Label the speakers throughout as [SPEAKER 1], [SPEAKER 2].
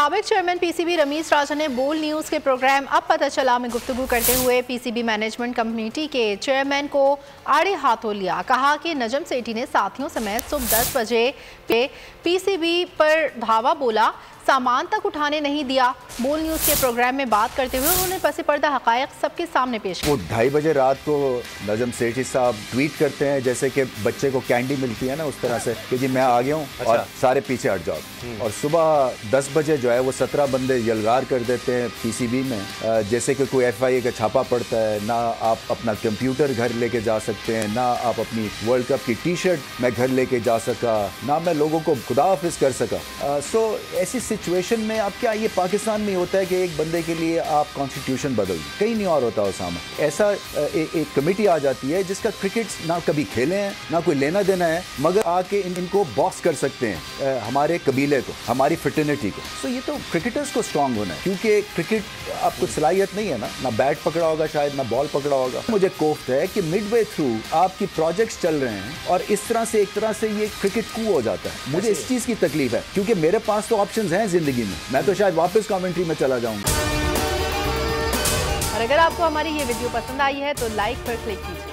[SPEAKER 1] साबिक chairman PCB Ramiz राजा ने बोल न्यूज़ के प्रोग्राम अब पता चला में गुफ्तगू करते हुए पीसीबी मैनेजमेंट कमेटी के चेयरमैन को आड़े हाथों लिया। कहा कि नजम सेठी ने साथियों समेत सुबह 10 बजे पीसीबी पर धावा बोला, सामान तक उठाने नहीं दिया। बोल न्यूज़ के प्रोग्राम में बात करते हुए उन्होंने पसे पर्दा हकायक सबके सामने पेश किया।
[SPEAKER 2] वो 2:30 बजे रात को नजम सेठी साहब ट्वीट करते हैं जैसे कि बच्चे को कैंडी मिलती है ना, उस तरह से कि जी मैं आ गया हूँ और सारे पीछे हट जाओ। और सुबह 10 बजे जो है वो 17 बंदे यलगार कर देते हैं पीसीबी में, जैसे कि कोई FIA का छापा पड़ता है। ना आप अपना कंप्यूटर घर लेके जा सकते हैं, ना आप अपनी वर्ल्ड कप की T-शर्ट मैं घर लेके जा सका, ना मैं लोगों को खुदा हाफिज कर सका। सो ऐसी सिचुएशन में अब क्या ये पाकिस्तान में होता है कि एक बंदे के लिए आप कॉन्स्टिट्यूशन बदल दो, कहीं नहीं और होता उसामा। ऐसा एक कमेटी आ जाती है जिसका क्रिकेट ना कभी खेले हैं ना कोई लेना देना है, मगर आके इनको बॉस कर सकते हैं हमारे कबीले को, हमारी फ्रेटर्निटी को। तो ये तो क्रिकेटर्स को स्ट्रांग होना है, क्योंकि क्रिकेट आपको सलाहियत नहीं है ना बैट पकड़ा होगा शायद, ना बॉल पकड़ा होगा। मुझे कोफ्त है कि मिडवे थ्रू आपकी प्रोजेक्ट्स चल रहे हैं और इस तरह से एक तरह से ये क्रिकेट कू हो जाता है। मुझे इस चीज की तकलीफ है, क्योंकि मेरे पास तो ऑप्शंस हैं जिंदगी में, मैं तो शायद वापस कमेंट्री में चला जाऊंगा।
[SPEAKER 1] और अगर आपको हमारी ये वीडियो पसंद आई है तो लाइक पर क्लिक कीजिए।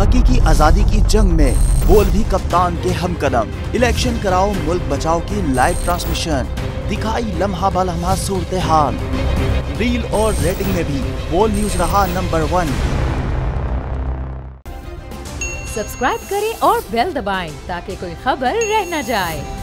[SPEAKER 3] हकीकी आजादी की जंग में बोल भी कप्तान के हमकदम। इलेक्शन कराओ मुल्क बचाओ की लाइव ट्रांसमिशन, दिखाई लम्हा ब लम्हा सूरत हाल। रील और रेटिंग में भी बोल न्यूज रहा नंबर 1।
[SPEAKER 4] सब्सक्राइब करें और बेल दबाएं ताकि कोई खबर रह न जाए।